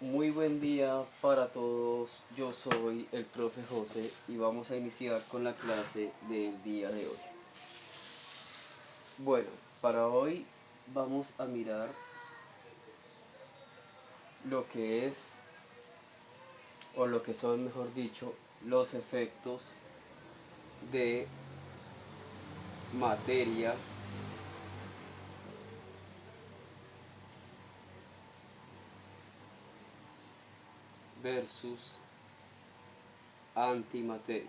Muy buen día para todos, yo soy el profe José y vamos a iniciar con la clase del día de hoy. Bueno, para hoy vamos a mirar lo que es, o lo que son, mejor dicho, los efectos de materia versus antimateria.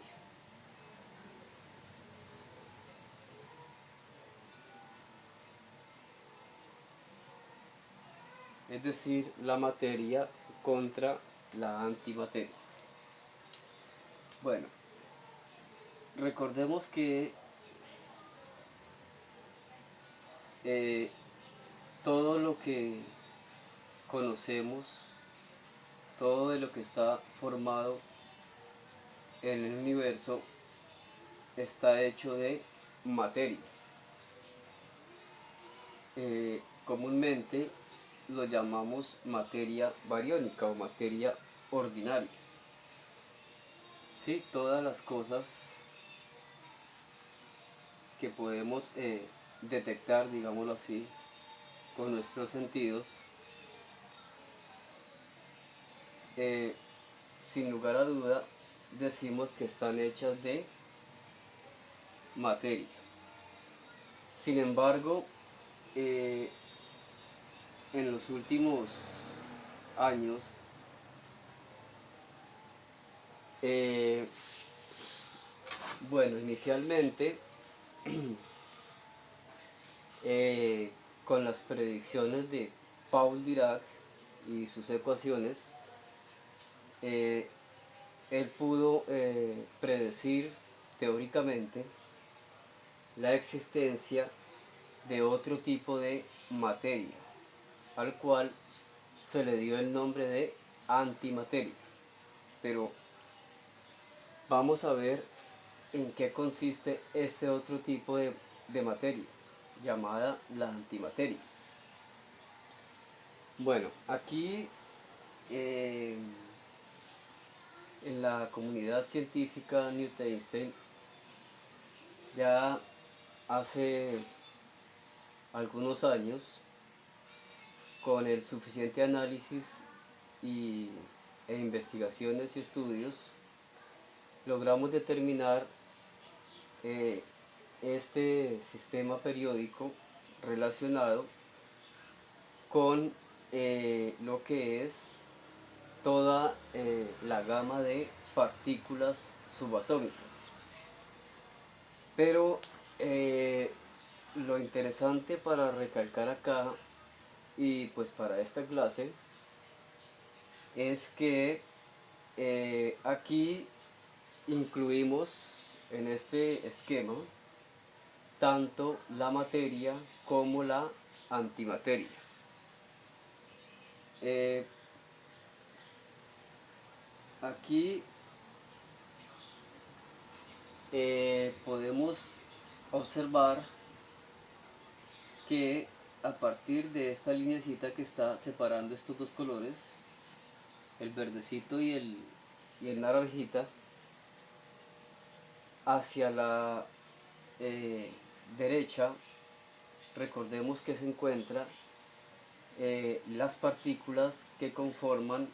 Es decir, la materia contra la antimateria. Bueno, recordemos que eh, todo lo que conocemos, todo de lo que está formado en el universo está hecho de materia. Comúnmente lo llamamos materia bariónica o materia ordinaria. Sí, todas las cosas que podemos detectar, digámoslo así, con nuestros sentidos, eh, sin lugar a duda, decimos que están hechas de materia. Sin embargo, eh, en los últimos años, eh, bueno, inicialmente, eh, con las predicciones de Paul Dirac y sus ecuaciones, eh, él pudo predecir teóricamente la existencia de otro tipo de materia, al cual se le dio el nombre de antimateria. Pero vamos a ver en qué consiste este otro tipo de materia, llamada la antimateria. Bueno, aquí eh, en la comunidad científica Newtonstein ya hace algunos años, con el suficiente análisis y, e investigaciones y estudios, logramos determinar eh, este sistema periódico relacionado con lo que es toda la gama de partículas subatómicas. Pero lo interesante para recalcar acá y pues para esta clase es que aquí incluimos en este esquema tanto la materia como la antimateria. Eh, Aquí podemos observar que a partir de esta linecita que está separando estos dos colores, el verdecito y el naranjita, hacia la eh, derecha, recordemos que se encuentra las partículas que conforman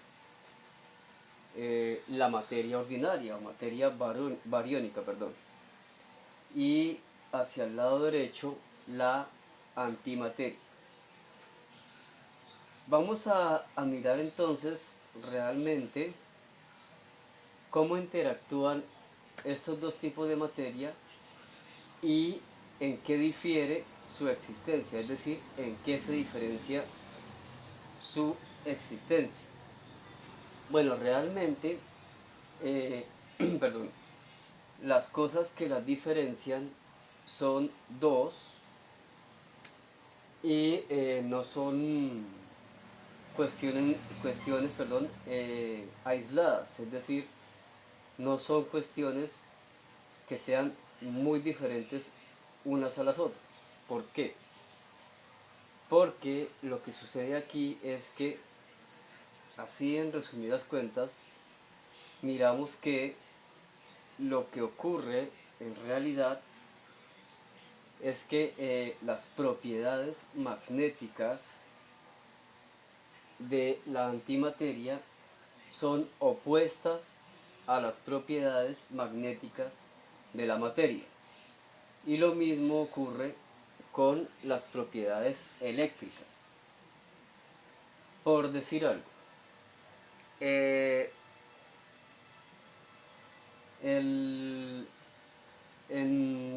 la materia ordinaria o materia bariónica, perdón. Y hacia el lado derecho la antimateria. Vamos a mirar entonces realmente cómo interactúan estos dos tipos de materia y en qué difiere su existencia, es decir, en qué se diferencia su existencia. Bueno, realmente, perdón, las cosas que las diferencian son dos y no son cuestiones aisladas, es decir, no son cuestiones que sean muy diferentes unas a las otras. ¿Por qué? Porque lo que sucede aquí es que así en resumidas cuentas, miramos que lo que ocurre en realidad es que las propiedades magnéticas de la antimateria son opuestas a las propiedades magnéticas de la materia. Y lo mismo ocurre con las propiedades eléctricas. Por decir algo, en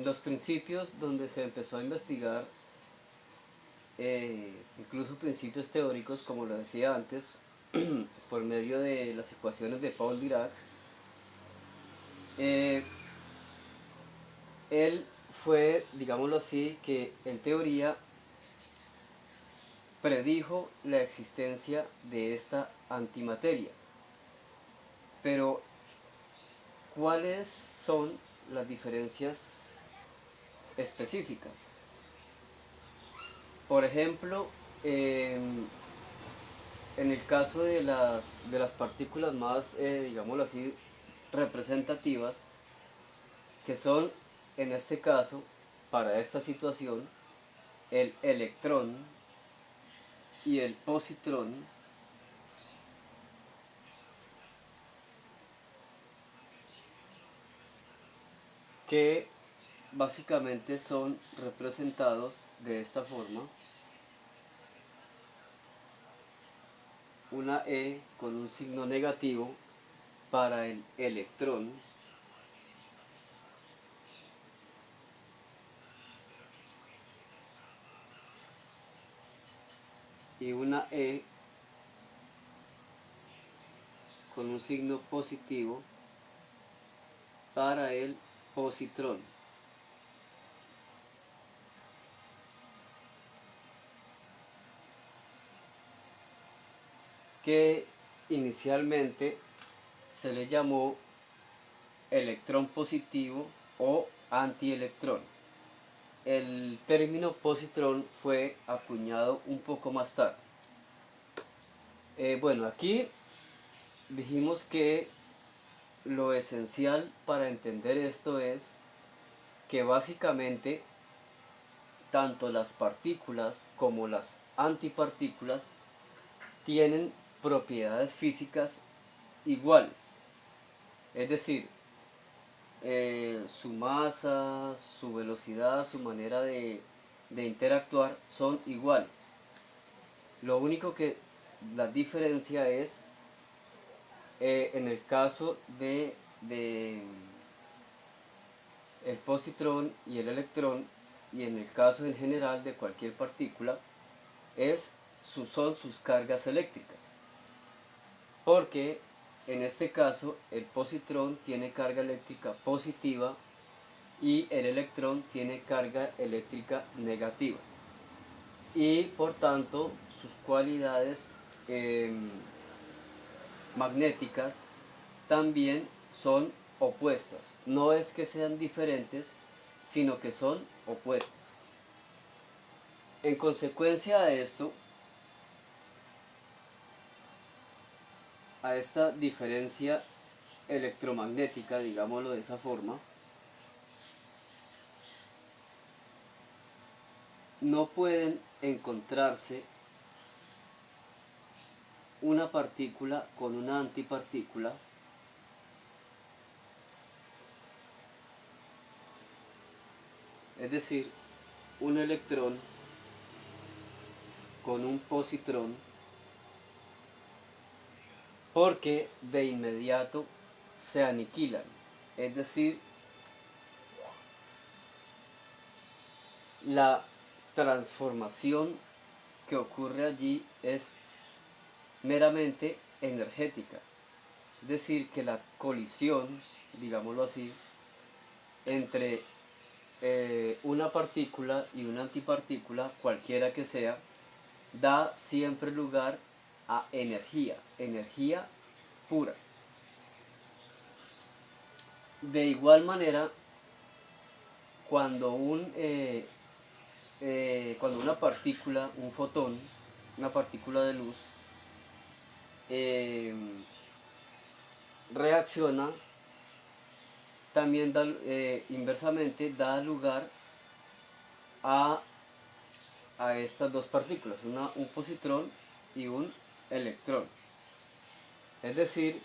los principios donde se empezó a investigar, incluso principios teóricos, como lo decía antes, por medio de las ecuaciones de Paul Dirac, eh, él fue, digámoslo así, que en teoría predijo la existencia de esta antimateria. Pero, ¿cuáles son las diferencias específicas? Por ejemplo, en el caso de las partículas más, digámoslo así, representativas, que son, en este caso, para esta situación, el electrón y el positrón, que básicamente son representados de esta forma: una E con un signo negativo para el electrón y una E con un signo positivo para el positrón. Que inicialmente se le llamó electrón positivo o antielectrón. El término positrón fue acuñado un poco más tarde. Bueno, aquí dijimos que lo esencial para entender esto es que básicamente tanto las partículas como las antipartículas tienen propiedades físicas iguales. Es decir, su masa, su velocidad, su manera de interactuar son iguales. Lo único que la diferencia es en el caso de el positrón y el electrón, y en el caso en general de cualquier partícula, son sus cargas eléctricas. Porque en este caso el positrón tiene carga eléctrica positiva y el electrón tiene carga eléctrica negativa. Y por tanto sus cualidades magnéticas también son opuestas. No es que sean diferentes, sino que son opuestas. En consecuencia de esto, a esta diferencia electromagnética, digámoslo de esa forma, no pueden encontrarse una partícula con una antipartícula, es decir, un electrón con un positrón, porque de inmediato se aniquilan. Es decir, la transformación que ocurre allí es meramente energética. Es decir, que la colisión, digámoslo así, entre una partícula y una antipartícula, cualquiera que sea, da siempre lugar a energía, energía pura. De igual manera, cuando, cuando una partícula, un fotón, una partícula de luz, eh, reacciona, también inversamente da lugar a, a estas dos partículas, un positrón y un electrón. Es decir,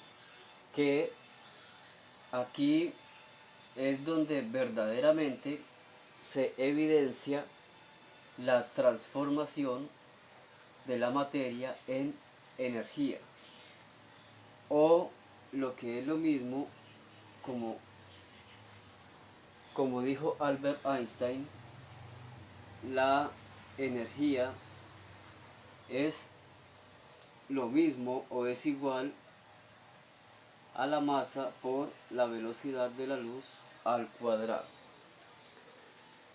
que aquí es donde verdaderamente se evidencia la transformación de la materia en energía, o lo que es lo mismo, como, como dijo Albert Einstein, la energía es lo mismo o es igual a la masa por la velocidad de la luz al cuadrado.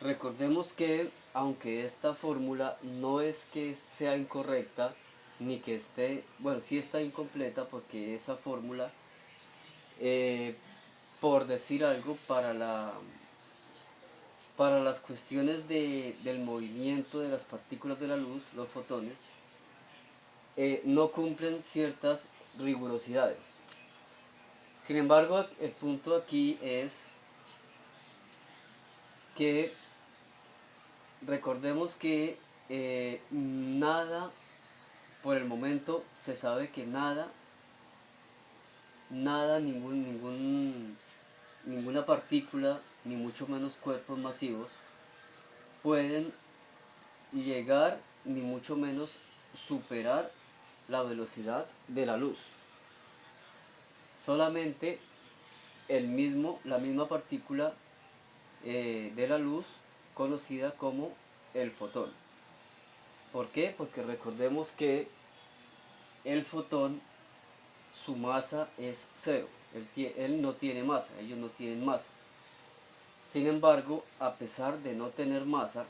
Recordemos que aunque esta fórmula no es que sea incorrecta, ni que esté, bueno, sí está incompleta, porque esa fórmula, por decir algo, para las cuestiones del movimiento de las partículas de la luz, los fotones, no cumplen ciertas rigurosidades. Sin embargo, el punto aquí es que recordemos que nada, por el momento se sabe que nada, ninguna partícula, ni mucho menos cuerpos masivos, pueden llegar, ni mucho menos superar la velocidad de la luz. Solamente la misma partícula de la luz, conocida como el fotón. ¿Por qué? Porque recordemos que el fotón, su masa es cero. Él no tiene masa, ellos no tienen masa. Sin embargo, a pesar de no tener masa,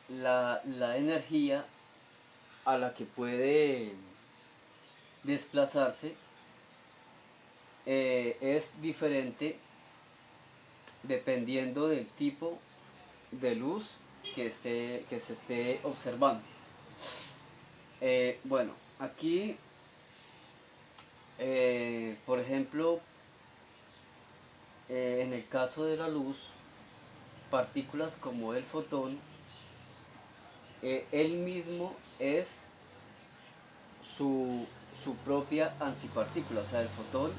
la energía a la que puede desplazarse es diferente dependiendo del tipo de luz que se esté observando. Bueno, aquí, por ejemplo, en el caso de la luz, partículas como el fotón, él mismo es su propia antipartícula. O sea, el fotón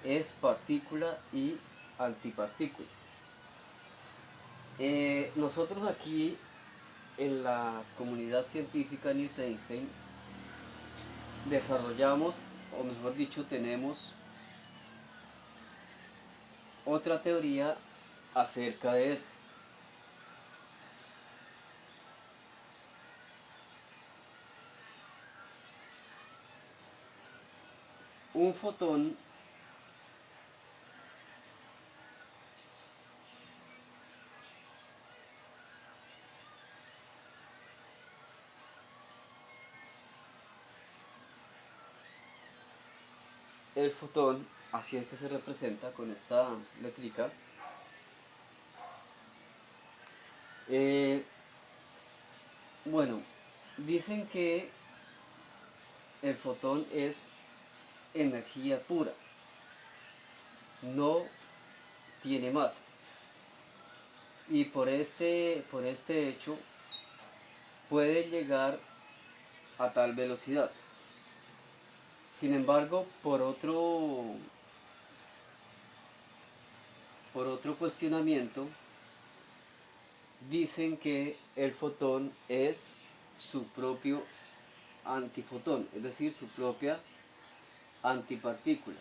es partícula y antipartícula. Nosotros aquí en la comunidad científica Newton-Einstein desarrollamos, o mejor dicho, tenemos otra teoría acerca de esto. Un fotón el fotón, así es que se representa con esta letrica. Bueno, dicen que el fotón es energía pura, no tiene masa. Y por este hecho puede llegar a tal velocidad. Sin embargo, por otro cuestionamiento, dicen que el fotón es su propio antifotón, es decir, su propia antipartícula.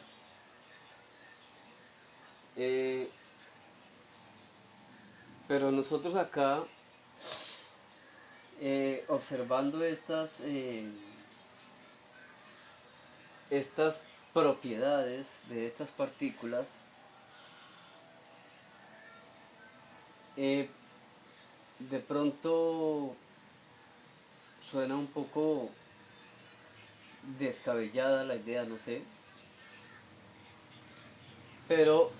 Pero nosotros acá, observando estas propiedades de estas partículas, de pronto suena un poco descabellada la idea, no sé, pero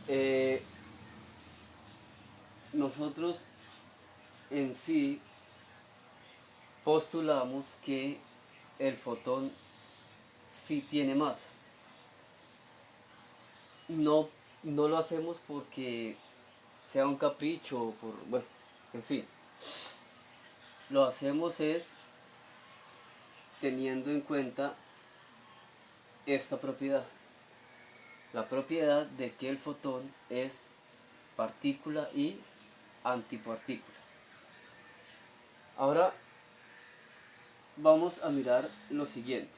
nosotros en sí postulamos que el fotón sí tiene masa. No, no lo hacemos porque sea un capricho o por, bueno, en fin. Lo hacemos es teniendo en cuenta esta propiedad. La propiedad de que el fotón es partícula y antipartícula. Ahora vamos a mirar lo siguiente.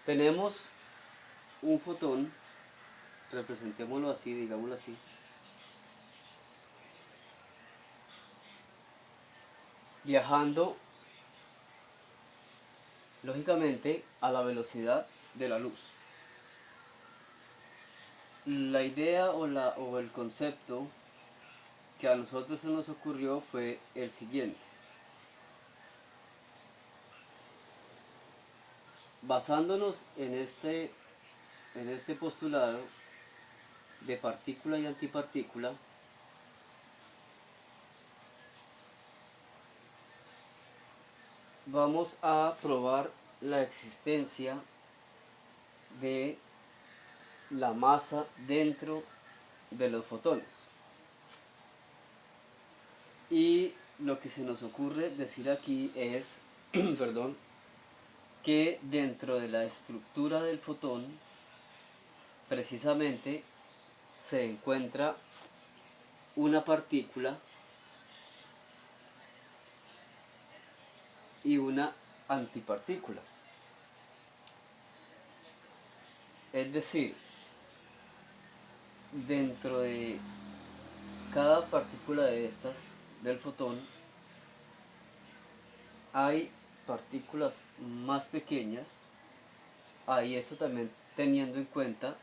Tenemos un fotón, representémoslo así, digámoslo así, viajando lógicamente a la velocidad de la luz. La idea o el concepto que a nosotros se nos ocurrió fue el siguiente. Basándonos en este postulado de partícula y antipartícula, vamos a probar la existencia de la masa dentro de los fotones. Y lo que se nos ocurre decir aquí es, perdón, que dentro de la estructura del fotón precisamente se encuentra una partícula y una antipartícula. Es decir, dentro de cada partícula de estas del fotón hay partículas más pequeñas, ahí esto también teniendo en cuenta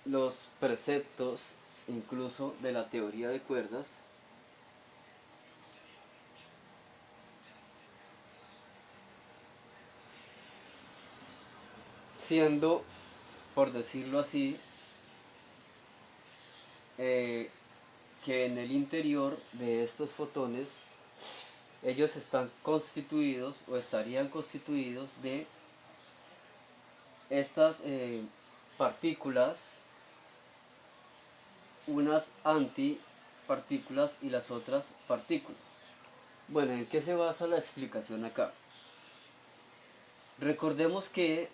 los preceptos incluso de la teoría de cuerdas, siendo, por decirlo así, que en el interior de estos fotones ellos están constituidos o estarían constituidos de estas partículas, unas antipartículas y las otras partículas. Bueno, ¿en qué se basa la explicación acá? Recordemos que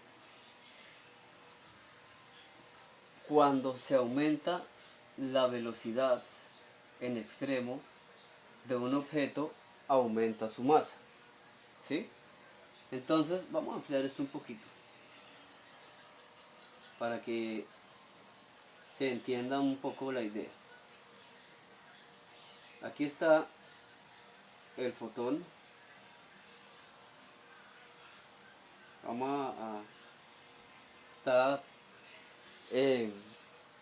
cuando se aumenta la velocidad en extremo de un objeto, aumenta su masa, ¿sí? Entonces vamos a ampliar esto un poquito para que se entienda un poco la idea. Aquí está el fotón. Está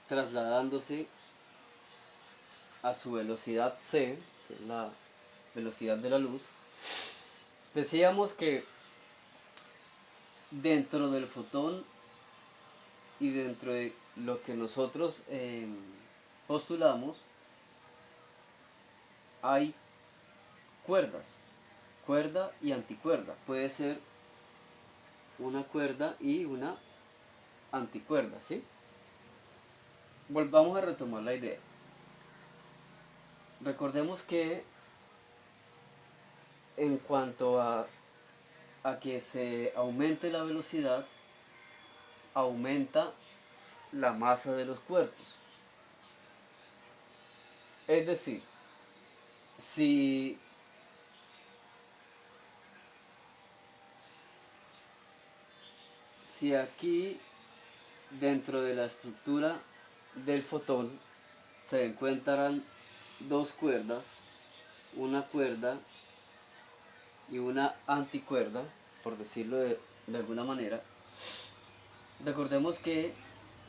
trasladándose a su velocidad c, que es la velocidad de la luz. Decíamos que dentro del fotón y dentro de lo que nosotros postulamos hay cuerdas, cuerda y anticuerda. Puede ser una cuerda y una anticuerda, ¿sí? Volvamos a retomar la idea. Recordemos que en cuanto a que se aumente la velocidad, aumenta la masa de los cuerpos. Es decir, si aquí dentro de la estructura del fotón se encuentran dos cuerdas, una cuerda y una anticuerda, por decirlo de alguna manera, recordemos que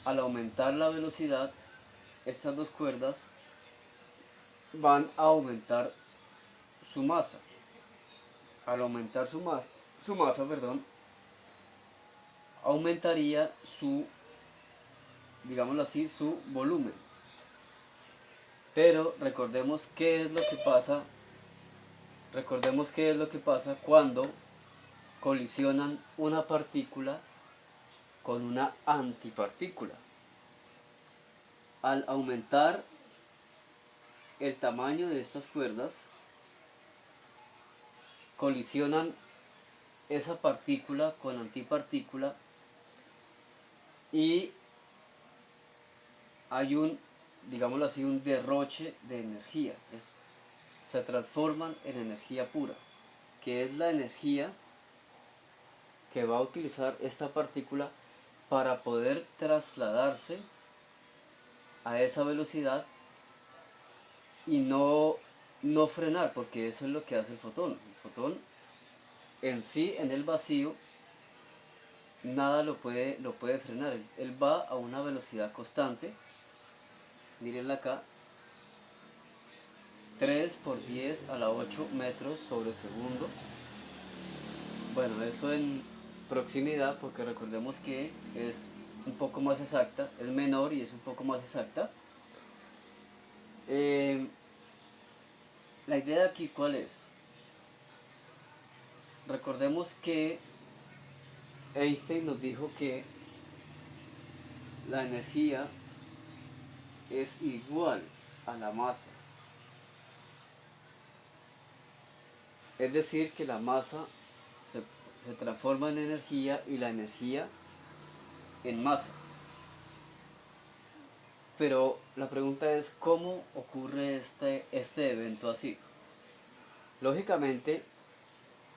al aumentar la velocidad, estas dos cuerdas van a aumentar su masa. Al aumentar su masa, aumentaría su, digámoslo así, su volumen. Pero recordemos qué es lo que pasa Recordemos qué es lo que pasa cuando colisionan una partícula con una antipartícula. Al aumentar el tamaño de estas cuerdas, colisionan esa partícula con antipartícula y hay un, digámoslo así, un derroche de energía. Se transforman en energía pura, que es la energía que va a utilizar esta partícula para poder trasladarse a esa velocidad y no frenar, porque eso es lo que hace el fotón. El fotón en sí, en el vacío, nada lo puede frenar. Él va a una velocidad constante. Mírenla acá, 3 por 10 a la 8 metros sobre segundo. Bueno, eso en proximidad, porque recordemos que es un poco más exacta, es menor y es un poco más exacta. La idea aquí, ¿cuál es? Recordemos que Einstein nos dijo que la energía es igual a la masa. Es decir, que la masa se transforma en energía y la energía en masa. Pero la pregunta es, ¿cómo ocurre este evento así? Lógicamente,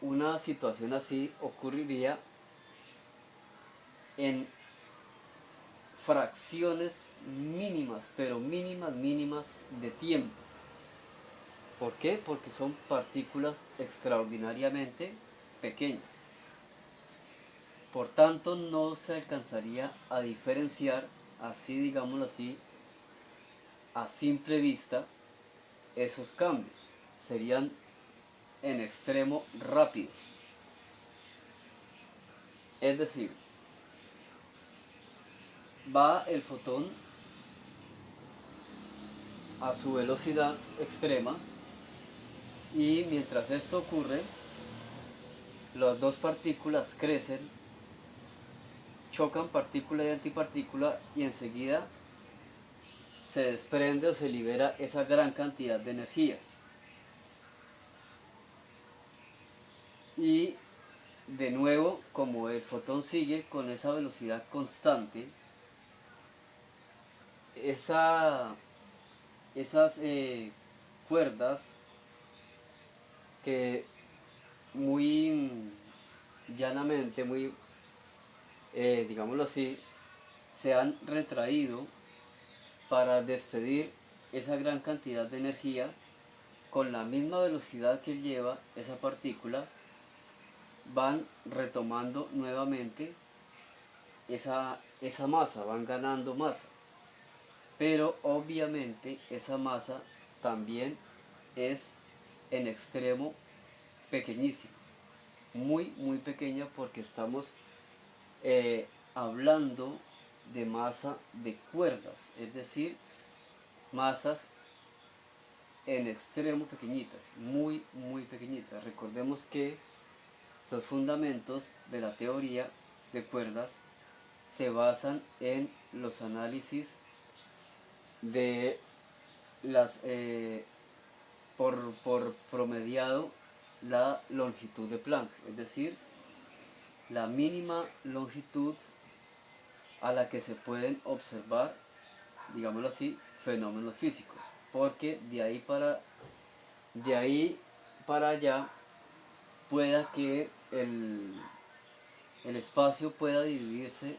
una situación así ocurriría en fracciones mínimas, pero mínimas de tiempo. ¿Por qué? Porque son partículas extraordinariamente pequeñas. Por tanto, no se alcanzaría a diferenciar, así digámoslo así, a simple vista, esos cambios. Serían en extremo rápidos. Es decir, va el fotón a su velocidad extrema y mientras esto ocurre, las dos partículas crecen, chocan partícula y antipartícula y enseguida se desprende o se libera esa gran cantidad de energía. Y de nuevo, como el fotón sigue con esa velocidad constante, esas cuerdas que muy llanamente, muy, digámoslo así, se han retraído para despedir esa gran cantidad de energía con la misma velocidad que lleva esa partícula, van retomando nuevamente esa masa, van ganando masa. Pero obviamente esa masa también es en extremo pequeñísima, muy pequeña, porque estamos hablando de masa de cuerdas, es decir, masas en extremo pequeñitas, muy pequeñitas. Recordemos que los fundamentos de la teoría de cuerdas se basan en los análisis de las por promediado la longitud de Planck, es decir, la mínima longitud a la que se pueden observar, digámoslo así, fenómenos físicos, porque de ahí para allá pueda que el espacio pueda dividirse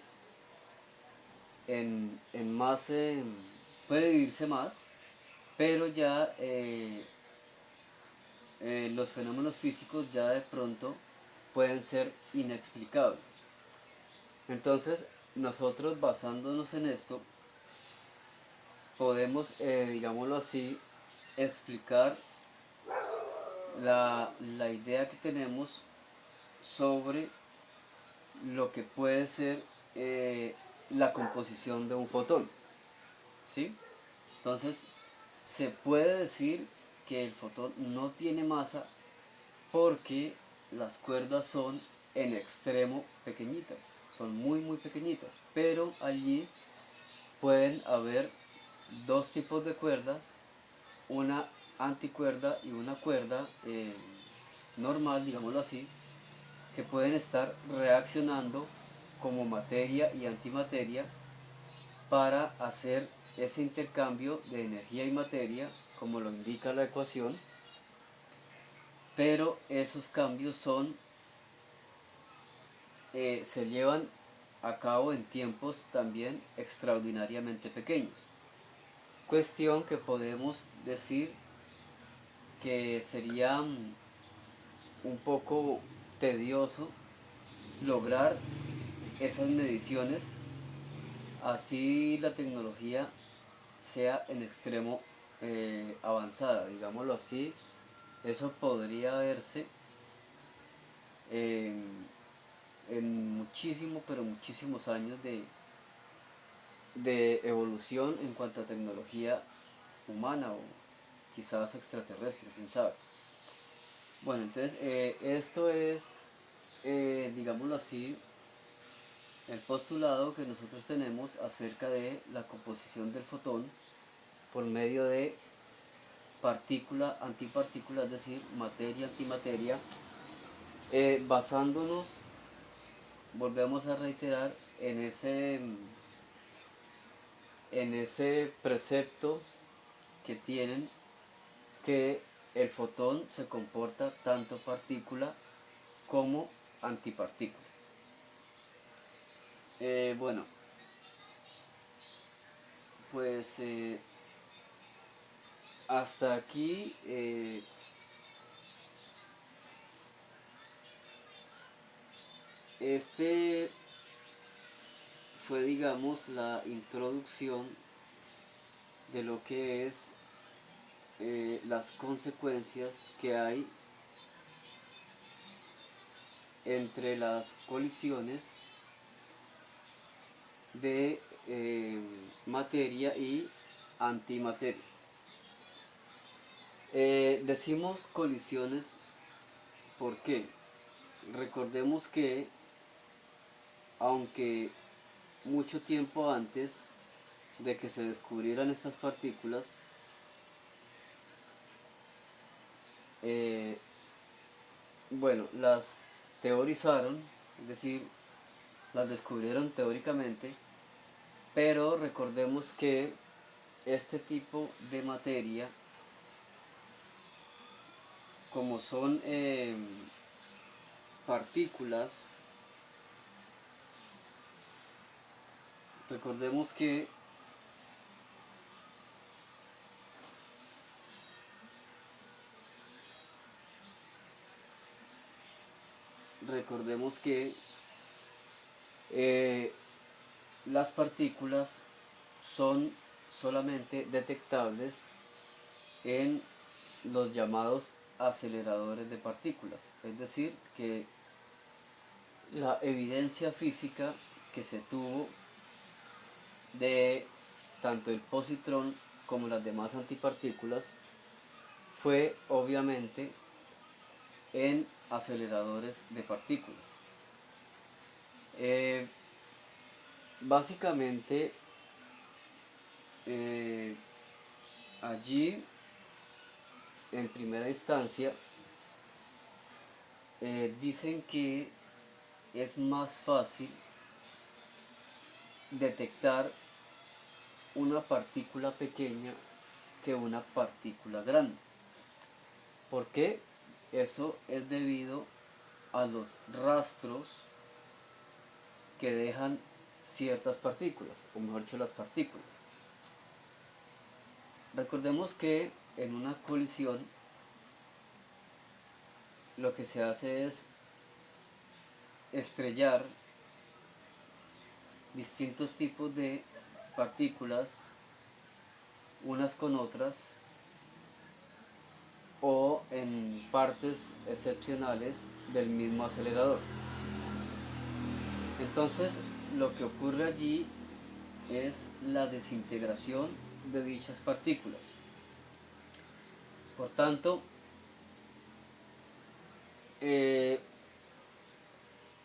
en más, puede dividirse más, pero ya los fenómenos físicos ya de pronto pueden ser inexplicables. Entonces, nosotros basándonos en esto, podemos, digámoslo así, explicar la idea que tenemos sobre lo que puede ser la composición de un fotón, ¿sí? Entonces, se puede decir que el fotón no tiene masa porque las cuerdas son en extremo pequeñitas, son muy pequeñitas, pero allí pueden haber dos tipos de cuerda, una anticuerda y una cuerda normal, digámoslo así, que pueden estar reaccionando como materia y antimateria para hacer ese intercambio de energía y materia, como lo indica la ecuación, pero esos cambios se llevan a cabo en tiempos también extraordinariamente pequeños. Cuestión que podemos decir que sería un poco tedioso lograr esas mediciones, así la tecnología sea en extremo avanzada, digámoslo así. Eso podría verse en, en pero muchísimos años de evolución en cuanto a tecnología humana o quizás extraterrestre, quién sabe. Bueno, entonces esto es, digámoslo así, el postulado que nosotros tenemos acerca de la composición del fotón por medio de partícula, antipartícula, es decir, materia, antimateria, basándonos, volvemos a reiterar, en ese precepto que tienen que el fotón se comporta tanto partícula como antipartícula. Bueno, pues hasta aquí este fue, digamos, la introducción de lo que es las consecuencias que hay entre las colisiones de materia y antimateria. Decimos colisiones, ¿por qué? Recordemos que aunque mucho tiempo antes de que se descubrieran estas partículas, bueno, las teorizaron, es decir, las descubrieron teóricamente, pero recordemos que este tipo de materia, como son partículas, recordemos que recordemos que eh, las partículas son solamente detectables en los llamados aceleradores de partículas, es decir, que la evidencia física que se tuvo de tanto el positrón como las demás antipartículas fue obviamente en aceleradores de partículas. Básicamente allí en primera instancia dicen que es más fácil detectar una partícula pequeña que una partícula grande. ¿Por qué? Eso es debido a los rastros que dejan ciertas partículas, o mejor dicho, las partículas. Recordemos que en una colisión lo que se hace es estrellar distintos tipos de partículas unas con otras o en partes excepcionales del mismo acelerador. Entonces lo que ocurre allí es la desintegración de dichas partículas. Por tanto, eh,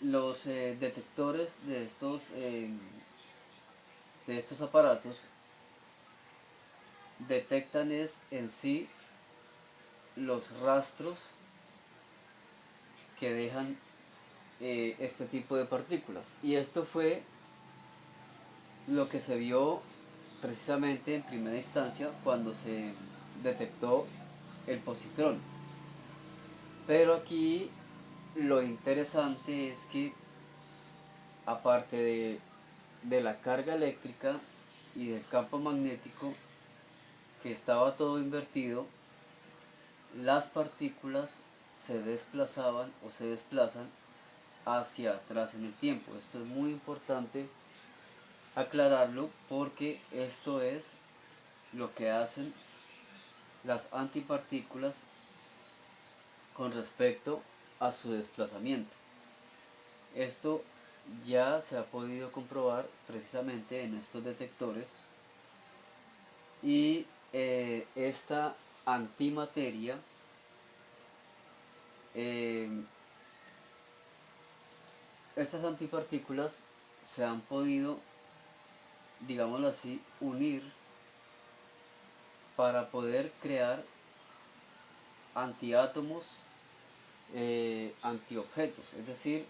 los detectores de estos aparatos detectan es en sí los rastros que dejan este tipo de partículas. Y esto fue lo que se vio precisamente en primera instancia cuando se detectó el positrón. Pero aquí lo interesante es que aparte de la carga eléctrica y del campo magnético, que estaba todo invertido, las partículas se desplazaban o se desplazan hacia atrás en el tiempo. Esto es muy importante aclararlo porque esto es lo que hacen las antipartículas con respecto a su desplazamiento. Esto ya se ha podido comprobar precisamente en estos detectores y esta antimateria eh, estas antipartículas se han podido, digámoslo así, unir para poder crear antiátomos, antiobjetos. Es decir,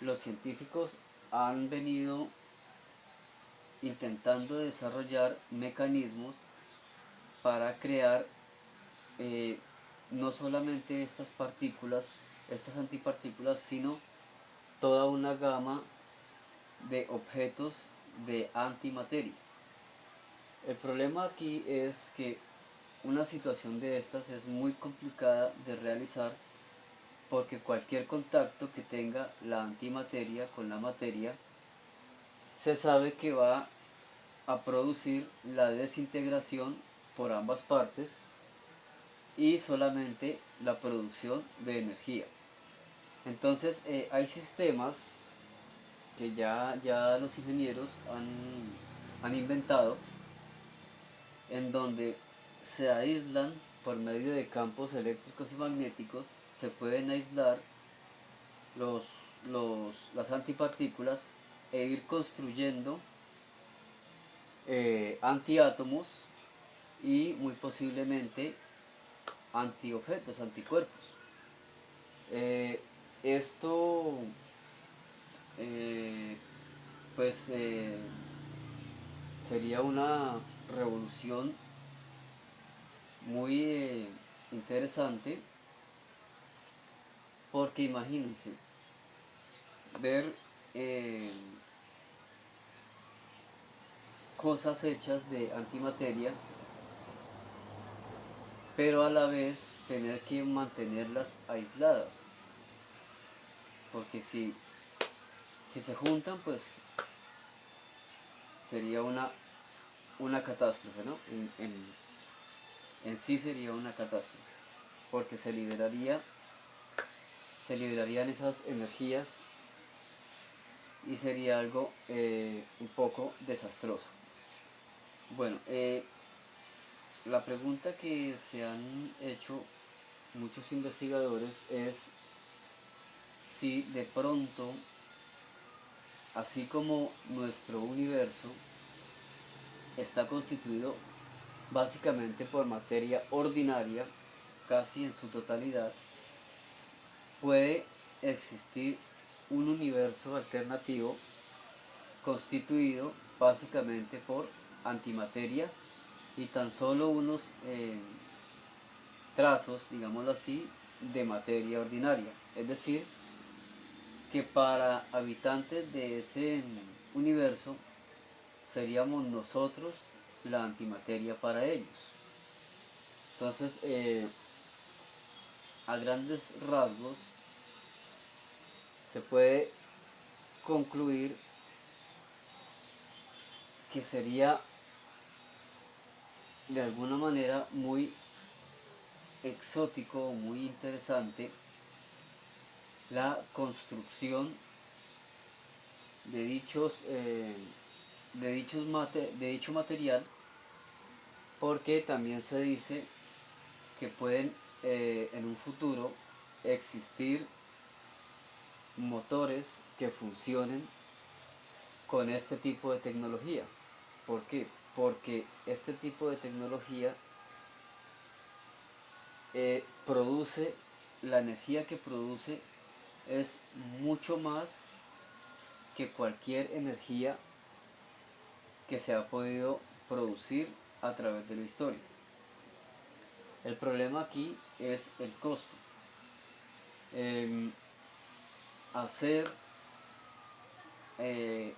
los científicos han venido intentando desarrollar mecanismos para crear eh, no solamente estas partículas, estas antipartículas, sino toda una gama de objetos de antimateria. El problema aquí es que una situación de estas es muy complicada de realizar porque cualquier contacto que tenga la antimateria con la materia se sabe que va a producir la desintegración por ambas partes y solamente la producción de energía. Entonces hay sistemas que ya los ingenieros han inventado en donde se aíslan por medio de campos eléctricos y magnéticos, se pueden aislar las antipartículas e ir construyendo antiátomos y muy posiblemente antiobjetos, anticuerpos. Eh, esto eh, pues sería una revolución muy interesante porque imagínense ver eh, cosas hechas de antimateria, pero a la vez tener que mantenerlas aisladas, porque si se juntan, pues sería una catástrofe, ¿no? En sí sería una catástrofe, porque se liberarían esas energías y sería algo un poco desastroso. Bueno, la pregunta que se han hecho muchos investigadores es si de pronto, así como nuestro universo está constituido básicamente por materia ordinaria, casi en su totalidad, puede existir un universo alternativo constituido básicamente por antimateria y tan solo unos trazos, digámoslo así, de materia ordinaria. Es decir, que para habitantes de ese universo seríamos nosotros la antimateria para ellos. Entonces, a grandes rasgos, se puede concluir que sería de alguna manera muy exótico, muy interesante la construcción de de dicho material, porque también se dice que pueden en un futuro existir motores que funcionen con este tipo de tecnología. ¿Por qué? Porque este tipo de tecnología produce, la energía que produce es mucho más que cualquier energía que se ha podido producir a través de la historia. El problema aquí es el costo. Hacer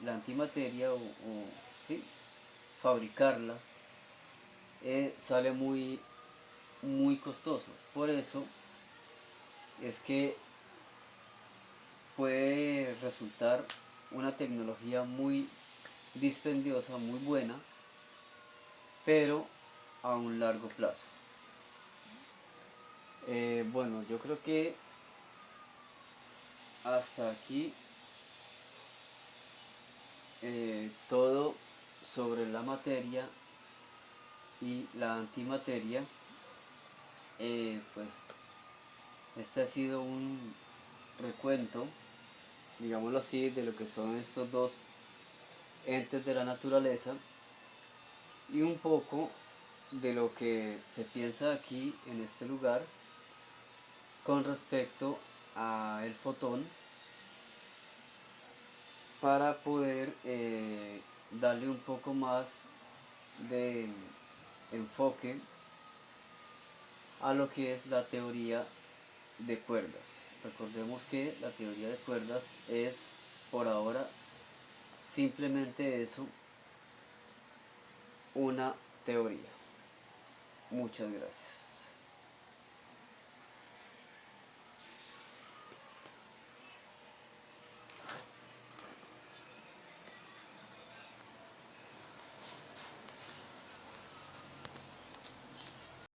la antimateria sí, fabricarla sale muy costoso. Por eso es que puede resultar una tecnología muy dispendiosa, muy buena, pero a un largo plazo. Bueno, yo creo que hasta aquí todo sobre la materia y la antimateria. Pues este ha sido un recuento, digámoslo así, de lo que son estos dos entes de la naturaleza y un poco de lo que se piensa aquí en este lugar con respecto a el fotón, para poder darle un poco más de enfoque a lo que es la teoría de cuerdas. Recordemos que la teoría de cuerdas es por ahora simplemente eso, una teoría. Muchas gracias.